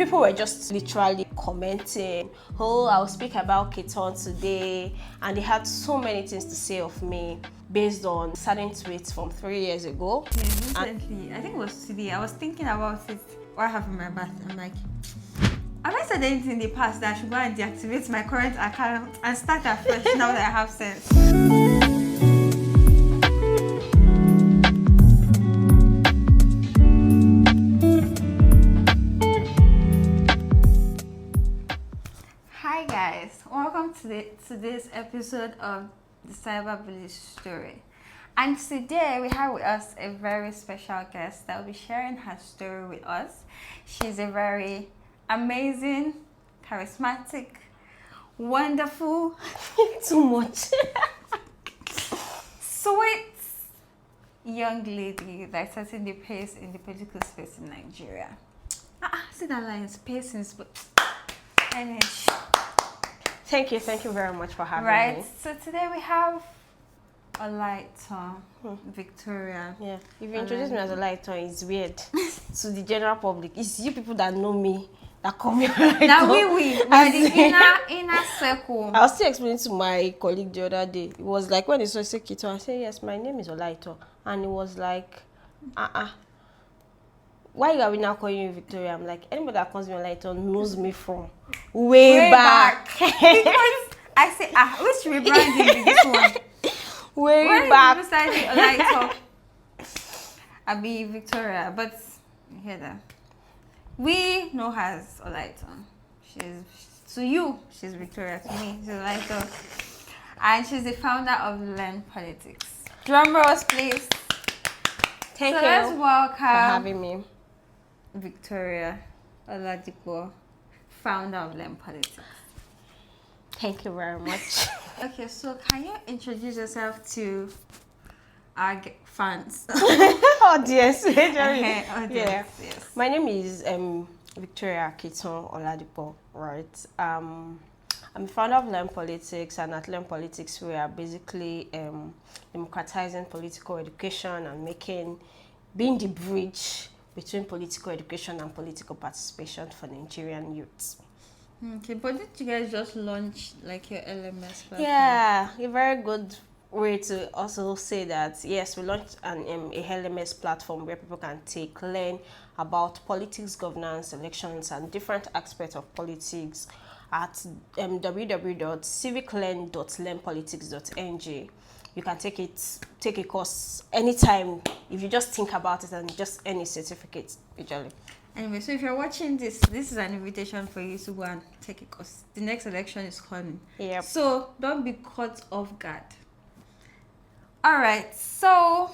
people were just literally commenting, oh, I'll speak about Kitann today, and they had so many things to say of me based on certain tweets from 3 years ago. Yeah, recently, I think it was today, I was thinking about it what I have in my bath. I'm like, have I said anything in the past that I should go and deactivate my current account and start afresh now that I have sense? Hi guys, welcome to this episode of the Cyberbullying story. And today we have with us a very special guest that will be sharing her story with us. She's a very amazing, charismatic, wonderful, Too much. sweet young lady that's setting the pace in the political space in Nigeria. See that line, pace in energy. Thank you very much for having me. Right, so today we have Oladipo, Victoria. Yeah, if you introduce me as Oladipo, it's weird to the general public. It's you people that know me that call me Oladipo. Now we are the inner circle. I was still explaining to my colleague the other day. It was like when they saw Kitann, I said, yes, my name is Oladipo. And it was like, why are we now calling you Victoria? I'm like, anybody that calls me Oladipo knows me from way back. Because I say, which rebranding is this one? Way back. Oladipo, I'll be Victoria, but you hear that? We know her as Oladipo. To you, she's Victoria. To me, she's Oladipo. And she's the founder of Learn Politics. Drum rolls, please. Thank So you let's welcome for having me. Victoria Oladipo, founder of Learn Politics. Thank you very much. Okay, so can you introduce yourself to our fans? Audience. Audience, Yeah. yes. My name is Victoria Kitann Oladipo, right? I'm a founder of Learn Politics, and at Learn Politics we are basically democratizing political education and being the bridge between political education and political participation for Nigerian youths. Okay, but did you guys just launch like your LMS platform? Yeah, a very good way to also say that, yes, we launched a LMS platform where people can learn about politics, governance, elections, and different aspects of politics at www.civiclearn.learnpolitics.ng. You can take a course anytime if you just think about it, and just any certificate usually. Anyway, so if you're watching this is an invitation for you to go and take a course. The next election is coming. Yep. So don't be caught off guard. Alright, so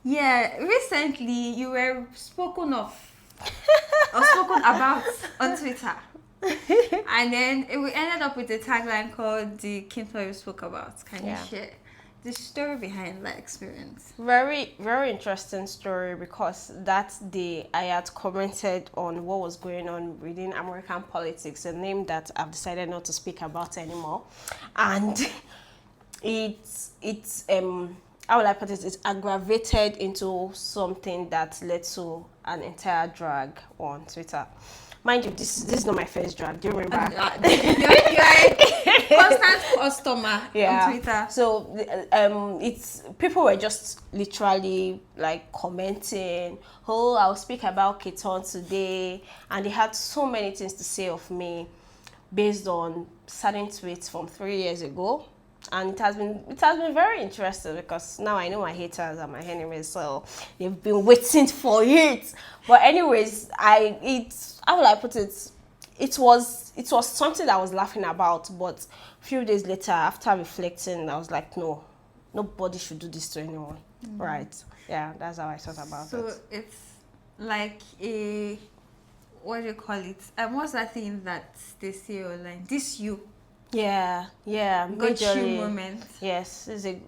yeah, recently you were spoken of or spoken about on Twitter. And then we ended up with a tagline called the Kitann you spoke about. Can you share the story behind that experience? Very, very interesting story, because that day I had commented on what was going on within American politics, a name that I've decided not to speak about anymore. And it's how will I put it? It's aggravated into something that led to an entire drag on Twitter. Mind you, this is not my first drag. Do you remember? You're a constant customer on Twitter. So it's people were just literally like commenting, oh, I'll speak about Kitann today, and they had so many things to say of me based on certain tweets from 3 years ago. And it has been very interesting, because now I know my haters and my enemies, so they've been waiting for it. But anyways, how will I put it? It was something that I was laughing about, but a few days later, after reflecting, I was like, no, nobody should do this to anyone. Right? Yeah, that's how I thought about it. So it's like a, what do you call it? What's that thing that they say online? This you. Yeah, Gotcha moment. Yes, it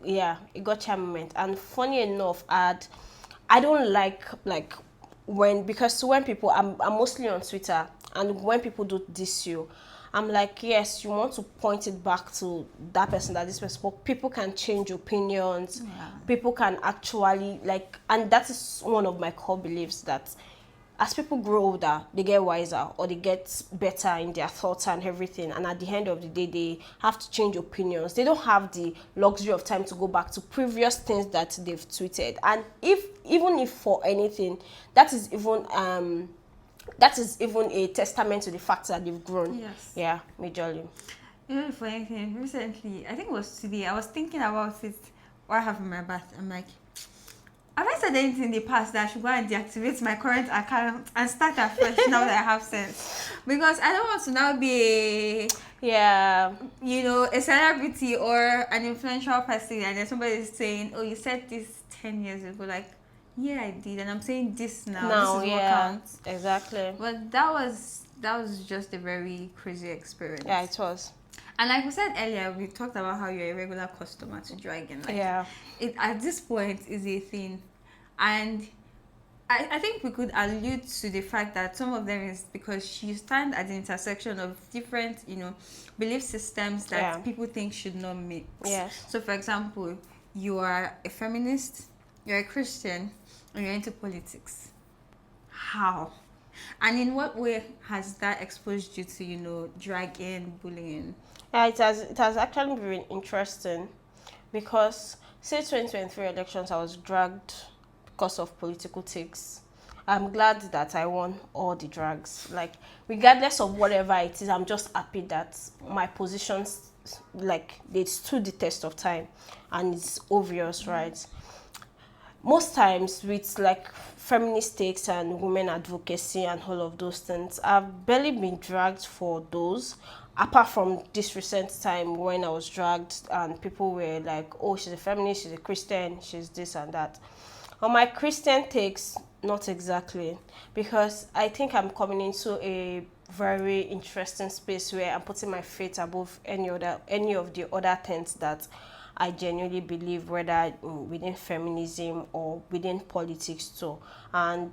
gotcha moment. And funny enough, I don't like when people, I'm mostly on Twitter, and when people do this you, I'm like, yes, you want to point it back to that person, that this person, but people can change opinions. Yeah. People can actually and that is one of my core beliefs, that as people grow older, they get wiser or they get better in their thoughts and everything. And at the end of the day, they have to change opinions. They don't have the luxury of time to go back to previous things that they've tweeted. And even if for anything, that is even a testament to the fact that they've grown. Yes. Yeah, majorly. Even for anything, recently, I think it was today, I was thinking about it while having my bath. I'm like, have I said anything in the past that I should go and deactivate my current account and start afresh now that I have sense? Because I don't want to now be a celebrity or an influential person, and then somebody is saying, "Oh, you said this 10 years ago." Like, yeah, I did, and I'm saying this now. This is what counts. Exactly. But that was just a very crazy experience. Yeah, it was. And like we said earlier, we talked about how you're a regular customer to Dragon. Like, it at this point is a thing. And I think we could allude to the fact that some of them is because you stand at the intersection of different, belief systems that people think should not mix. Yes. So for example, you are a feminist, you're a Christian, and you're into politics. How? And in what way has that exposed you to, drag-in bullying? Yeah, it has actually been interesting because since 2023 elections, I was dragged because of political takes. I'm glad that I won all the drags. Like, regardless of whatever it is, I'm just happy that my positions, like, they stood the test of time, and it's obvious, right? Most times with like feminist takes and women advocacy and all of those things, I've barely been dragged for those, apart from this recent time when I was dragged and people were like, oh, she's a feminist, she's a Christian, she's this and that. On my Christian takes, not exactly, because I think I'm coming into a very interesting space where I'm putting my faith above any of the other things that I genuinely believe, whether within feminism or within politics too. And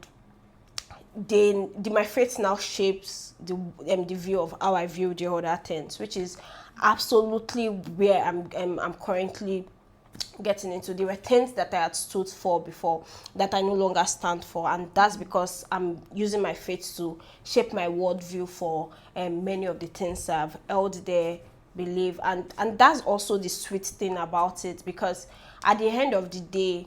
my faith now shapes the view of how I view the other things, which is absolutely where I'm currently getting into. There were things that I had stood for before that I no longer stand for, and that's because I'm using my faith to shape my worldview for many of the things I've held there, believe, and that's also the sweet thing about it, because at the end of the day,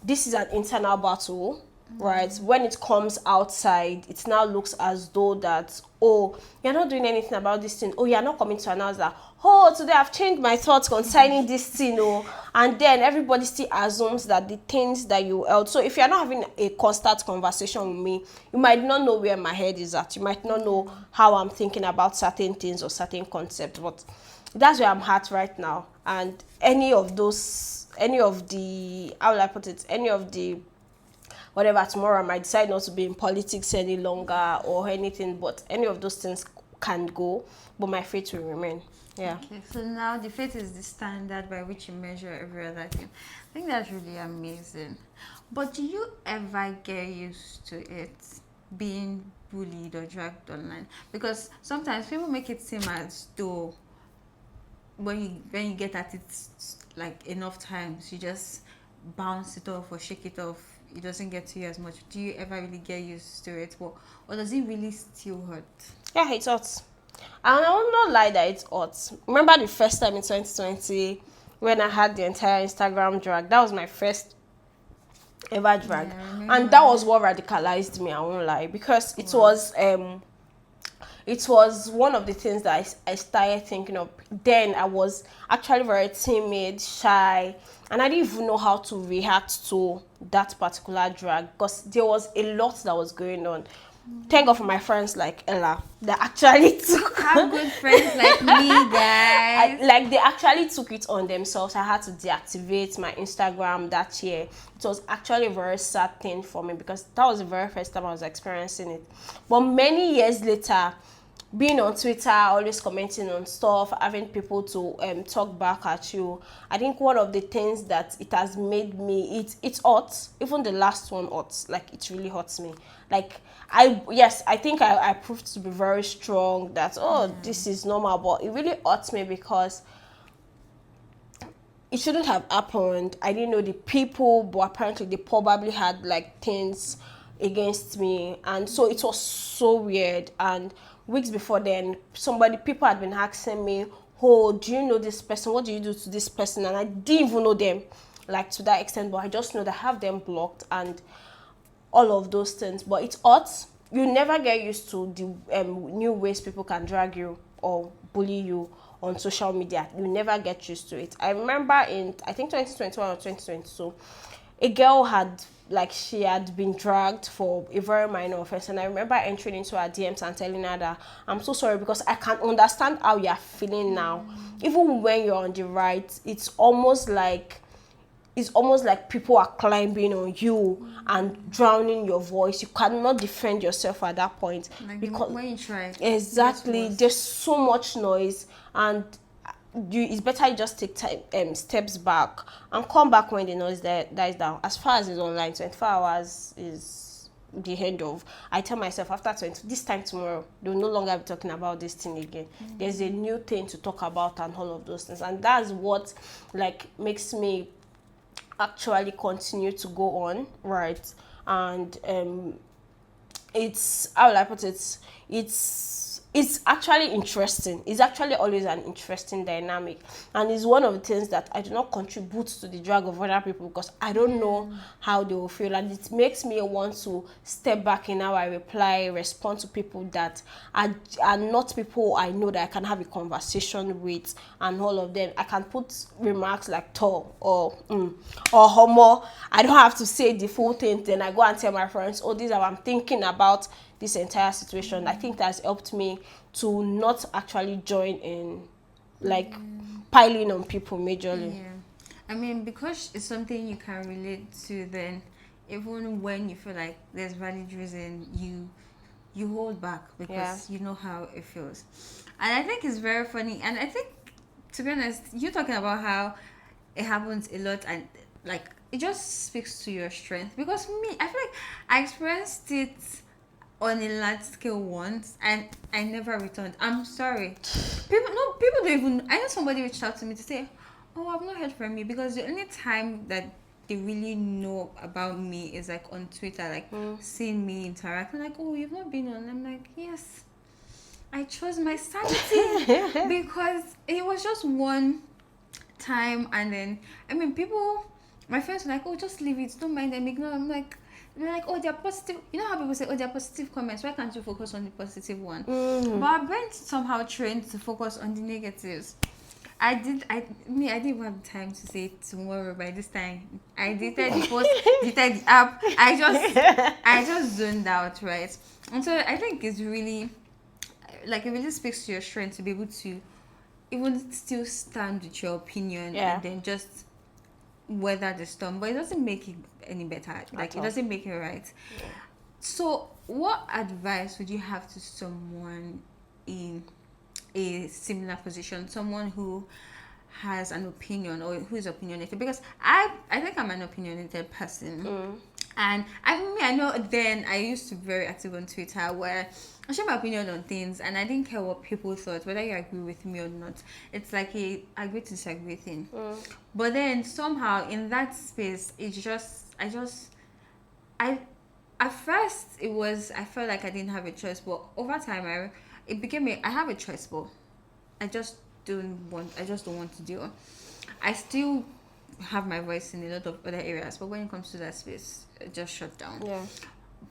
this is an internal battle, right? When it comes outside, it now looks as though that, oh, you're not doing anything about this thing, oh, you're not coming to announce that, oh, today I've changed my thoughts concerning this thing, oh, and then everybody still assumes that the things that you held. So if you're not having a constant conversation with me, you might not know where my head is at, you might not know how I'm thinking about certain things or certain concepts, but that's where I'm at right now. And any of the whatever, tomorrow I might decide not to be in politics any longer or anything, but any of those things can go, but my faith will remain. Yeah. Okay, so now the faith is the standard by which you measure every other thing. I think that's really amazing. But do you ever get used to it being bullied or dragged online? Because sometimes people make it seem as though when you get at it like enough times, you just bounce it off or shake it off. It doesn't get to you as much. Do you ever really get used to it, or does it really still hurt? Yeah, it hurts. And I will not lie that it hurts. Remember the first time in 2020 when I had the entire Instagram drag? That was my first ever drag. Yeah, and that was what radicalized me, I won't lie, because it was one of the things that I started thinking of. Then I was actually very timid, shy, and I didn't even know how to react to that particular drag because there was a lot that was going on. Thank God for my friends like Ella that actually took. Have good friends like me, guys. They actually took it on themselves. I had to deactivate my Instagram that year. It was actually a very sad thing for me because that was the very first time I was experiencing it. But many years later, being on Twitter, always commenting on stuff, having people to talk back at you, I think one of the things that it has made me, it hurts. Even the last one hurts. Like, it really hurts me. Like, I think I proved to be very strong that, this is normal, but it really hurts me because it shouldn't have happened. I didn't know the people, but apparently they probably had like things against me, and so it was so weird. And weeks before then, people had been asking me, oh, do you know this person, what do you do to this person? And I didn't even know them like to that extent, but I just know that I have them blocked and all of those things. But it's odd, you never get used to the new ways people can drag you or bully you on social media. You never get used to it. I remember in, I think 2021 or 2022, a girl had, like, she had been dragged for a very minor offense, and I remember entering into her DMs and telling her that I'm so sorry, because I can understand how you're feeling now. Even when you're on the right, it's almost like people are climbing on you and drowning your voice. You cannot defend yourself at that point, Like because when you try, exactly, there's so much noise, and it's better you just take time, steps back and come back when the noise dies down. As far as it's online, 24 hours is the end of. I tell myself, after this time tomorrow, they'll no longer be talking about this thing again. There's a new thing to talk about and all of those things, and that's what like makes me actually continue to go on, right? And it's, how will I put it, it's actually interesting. It's actually always an interesting dynamic, and it's one of the things that I do not contribute to the drag of other people, because I don't know how they will feel, and it makes me want to step back in how I respond to people that are not people I know that I can have a conversation with, and all of them. I can put remarks like tall or homo. I don't have to say the full thing. Then I go and tell my friends, oh, this is how I'm thinking about this entire situation. I think that's helped me to not actually join in like piling on people majorly. Yeah. I mean, because it's something you can relate to, then even when you feel like there's valid reason, you hold back because you know how it feels. And I think it's very funny. And I think, to be honest, you're talking about how it happens a lot, and like it just speaks to your strength. Because me, I feel like I experienced it on a large scale once, and I never returned. I'm sorry. People don't even. I know somebody reached out to me to say, "Oh, I've not heard from you," because the only time that they really know about me is like on Twitter, like seeing me interact. Like, "Oh, you've not been on." I'm like, "Yes, I chose my sanity," because it was just one time, and then I mean, my friends were like, "Oh, just leave it. Don't mind them. Ignore." I'm like. They're like, oh, they're positive. You know how people say, oh, they're positive comments. Why can't you focus on the positive one? But our brains somehow trained to focus on the negatives. I didn't even have time to say it tomorrow. By this time, I deleted the post, deleted the app. I just zoned out, right? And so I think it's really, like, it really speaks to your strength to be able to even still stand with your opinion and then just weather the storm. But it doesn't make it any better. Like, it doesn't make it right. Yeah. So what advice would you have to someone in a similar position, someone who has an opinion or who is opinionated? Because I think I'm an opinionated person. And I know then I used to be very active on Twitter, where I share my opinion on things and I didn't care what people thought, whether you agree with me or not. It's like a agree to disagree thing. But then somehow in that space, at first it was, I felt like I didn't have a choice, but over time it became I have a choice, but I just don't want to deal. I still have my voice in a lot of other areas, but when it comes to that space, it just shut down. Yeah.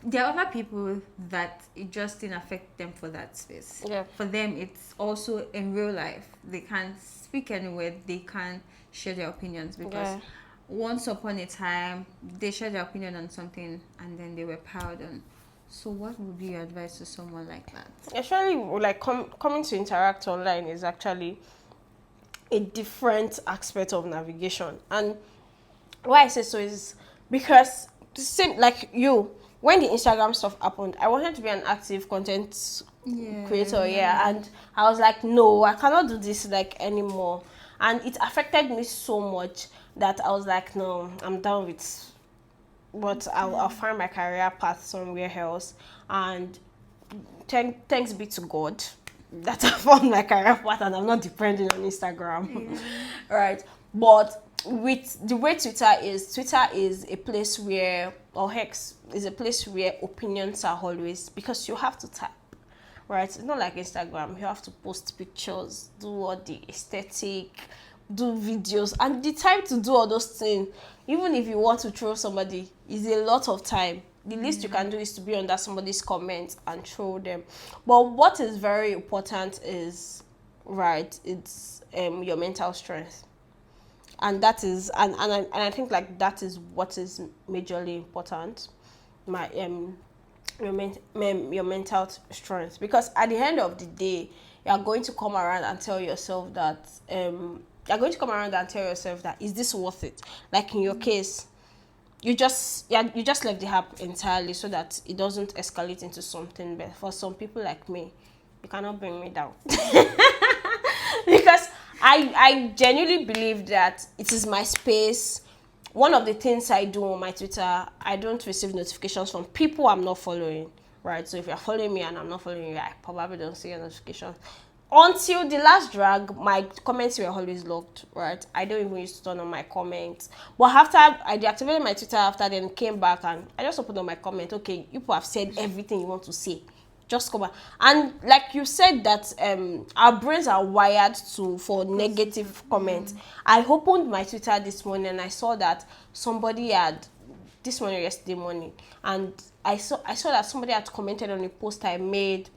There are other people that it just didn't affect them for that space. Yeah. For them, it's also in real life. They can't speak anywhere. They can't share their opinions because once upon a time, they shared their opinion on something and then they were piled on. So what would be your advice to someone like that? Actually, like coming to interact online is actually a different aspect of navigation. And why I say so is because the same like you, when the Instagram stuff happened, I wanted to be an active content creator, and I was like, no, I cannot do this like anymore. And it affected me so much that I was like, no, I'm done with what I'll find my career path somewhere else. And thanks be to God that I found my career path and I'm not depending on Instagram. Right. But with the way Twitter is a place where, or X is a place where opinions are always, because you have to type, right? It's not like Instagram. You have to post pictures, do all the aesthetic, do videos, and the time to do all those things, even if you want to throw somebody, is a lot of time. The least you can do is to be under somebody's comments and throw them. But what is very important is, right, it's your mental strength. And that is, and I think like that is what is majorly important. My your mental strength, because at the end of the day, you are going to come around and tell yourself that is this worth it? Like in your case, you just left the app entirely so that it doesn't escalate into something. But for some people like me, you cannot bring me down. Because I genuinely believe that it is my space. One of the things I do on my Twitter, I don't receive notifications from people I'm not following, right? So if you're following me and I'm not following you, I probably don't see your notifications. Until the last drag, my comments were always locked, right? I don't even used to turn on my comments. But after I deactivated my Twitter, after then came back and I just opened on my comment. Okay, you people have said everything you want to say. Just come back. And like you said that our brains are wired for negative comments. I opened my Twitter this morning and I saw that somebody had, this morning, yesterday morning, and I saw that somebody had commented on a post I made,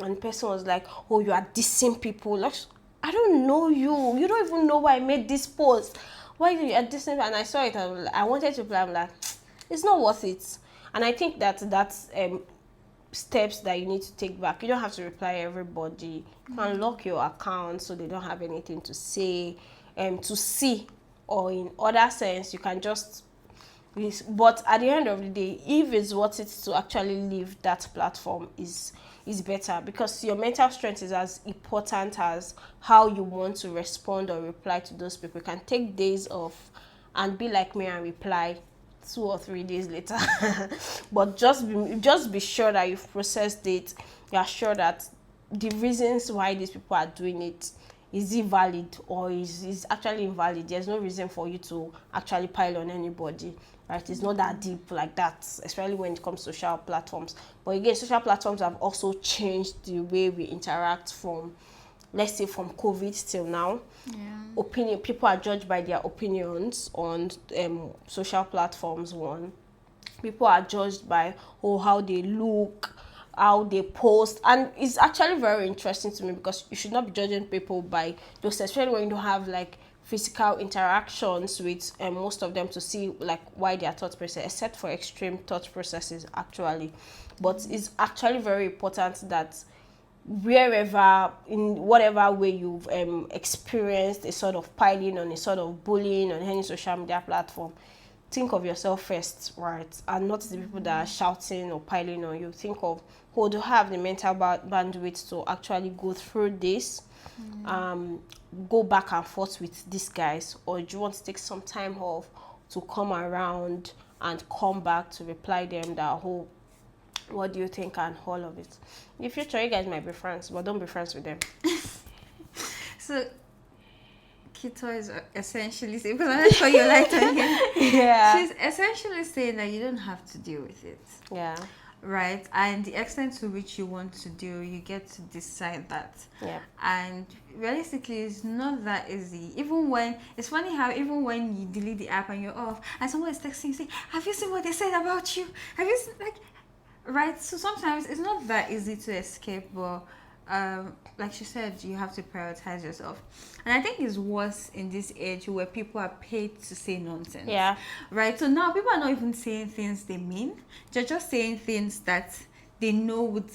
and the person was like, oh, you are dissing people. Like, I don't know you. You don't even know why I made this post. Why you are dissing? And I saw it and I wanted to reply. I'm like, it's not worth it. And I think that's steps that you need to take back. You don't have to reply everybody. You can lock your account so they don't have anything to say, to see, or in other sense, you can just. But at the end of the day, if it's worth it to actually leave that platform, is better, because your mental strength is as important as how you want to respond or reply to those people. You can take days off and be like me and reply 2 or 3 days later. But just be sure that you've processed it. You are sure that the reasons why these people are doing it, is it valid or is actually invalid. There's no reason for you to actually pile on anybody, right? It's not that deep like that, especially when it comes to social platforms. But again, social platforms have also changed the way we interact from, let's say, from COVID till now. Yeah. People are judged by their opinions on social platforms. One, people are judged by how they look, how they post, and it's actually very interesting to me, because you should not be judging people by those, especially when you don't have like physical interactions with most of them to see like why their thought process, except for extreme thought processes actually. But it's actually very important that wherever, in whatever way you've experienced a sort of piling on, a sort of bullying on any social media platform, think of yourself first, right? And not the people that are shouting or piling on you. Think of who do have the mental bandwidth to actually go through this, go back and forth with these guys, or do you want to take some time off to come around and come back to reply them that whole, what do you think, and all of it. In the future, you guys might be friends, but don't be friends with them. So Kito is essentially saying, because I'm not sure you like on him. Yeah. She's essentially saying that you don't have to deal with it. Yeah. Right? And the extent to which you want to deal, you get to decide that. Yeah. And realistically, it's not that easy. Even when, it's funny how even when you delete the app and you're off, and someone is texting you saying, have you seen what they said about you? Have you seen, like, right? So sometimes it's not that easy to escape, but like she said, you have to prioritize yourself. And I think it's worse in this age where people are paid to say nonsense. Yeah. Right? So now people are not even saying things they mean. They're just saying things that they know would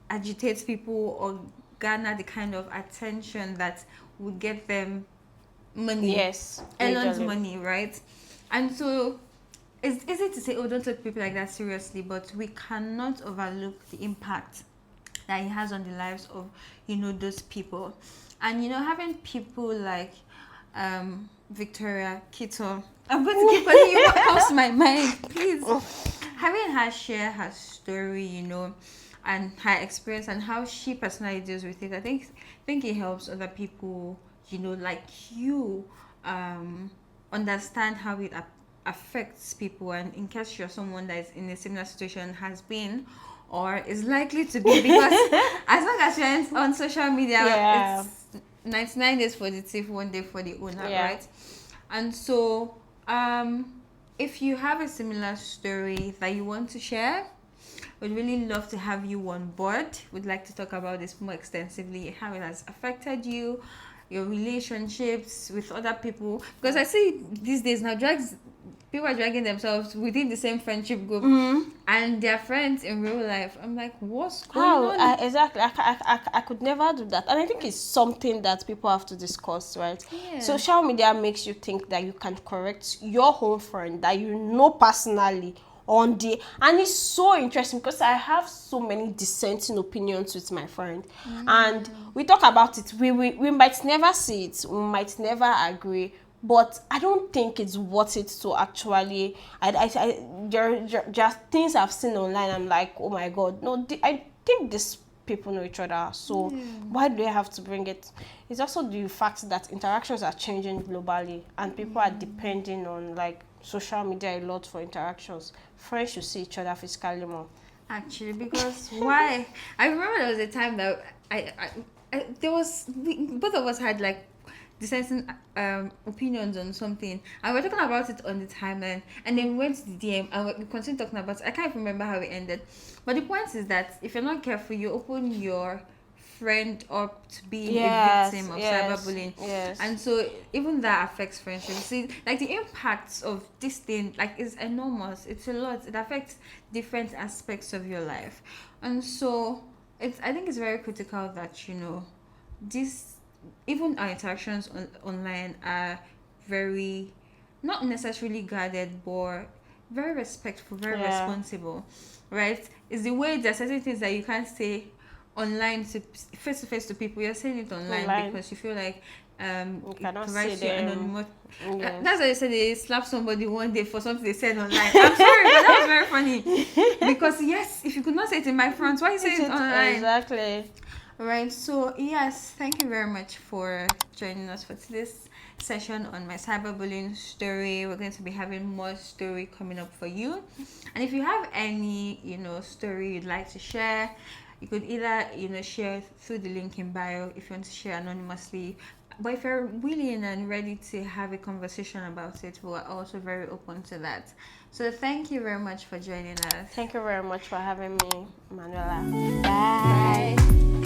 agitate people or garner the kind of attention that would get them money. Yes. Elon's money, right? And so it's easy to say, oh, don't take people like that seriously, but we cannot overlook the impact that it has on the lives of, those people. And, having people like Victoria Kitann, I'm going to keep calling you what comes to my mind, please. Having her share her story, and her experience and how she personally deals with it, I think it helps other people, like you, understand how it affects people, and in case you're someone that is in a similar situation, has been or is likely to be, because as long as you're on social media, Yeah. it's 99 days for the thief, 1 day for the owner, Yeah. right? And so if you have a similar story that you want to share, we'd really love to have you on board. We'd like to talk about this more extensively, how it has affected you, your relationships with other people. Because I see these days now, people are dragging themselves within the same friendship group, and their friends in real life. I'm like, what's going on? Exactly. I could never do that. And I think it's something that people have to discuss, right? Yeah. Social media makes you think that you can correct your home friend that you know personally on the, and it's so interesting because I have so many dissenting opinions with my friend, and we talk about it. We might never see it, we might never agree, but I don't think it's worth it to actually. There are things I've seen online. I'm like, oh my god, no, I think these people know each other. So why do they have to bring it? It's also the fact that interactions are changing globally, and people are depending on like social media a lot for interactions. Friends should see each other physically more. Actually, because why? I remember there was a time that both of us had like dissenting opinions on something, and we were talking about it on the timeline, and then we went to the DM and we continued talking about it. I can't remember how it ended, but the point is that if you're not careful, you open your friend up to being a victim of cyberbullying. Yes. And so even that affects friendships. See, like the impacts of this thing like is enormous. It's a lot. It affects different aspects of your life. And so I think it's very critical that this, even our interactions online are very, not necessarily guarded, but very respectful, very responsible, right? It's the way there are certain things that you can't say online to face to people. You're saying it online because you feel like you cannot provides see you them. anonymous. Yes. That's why they said they slapped somebody one day for something they said online. I'm sorry, but that was very funny. Because yes, if you could not say it in my front, why you say it online? Exactly. Right. So yes, thank you very much for joining us for today's session on my cyberbullying story. We're going to be having more story coming up for you. And if you have any, story you'd like to share, you could either, share through the link in bio if you want to share anonymously. But if you're willing and ready to have a conversation about it, we're also very open to that. So thank you very much for joining us. Thank you very much for having me, Emmanuella. Bye.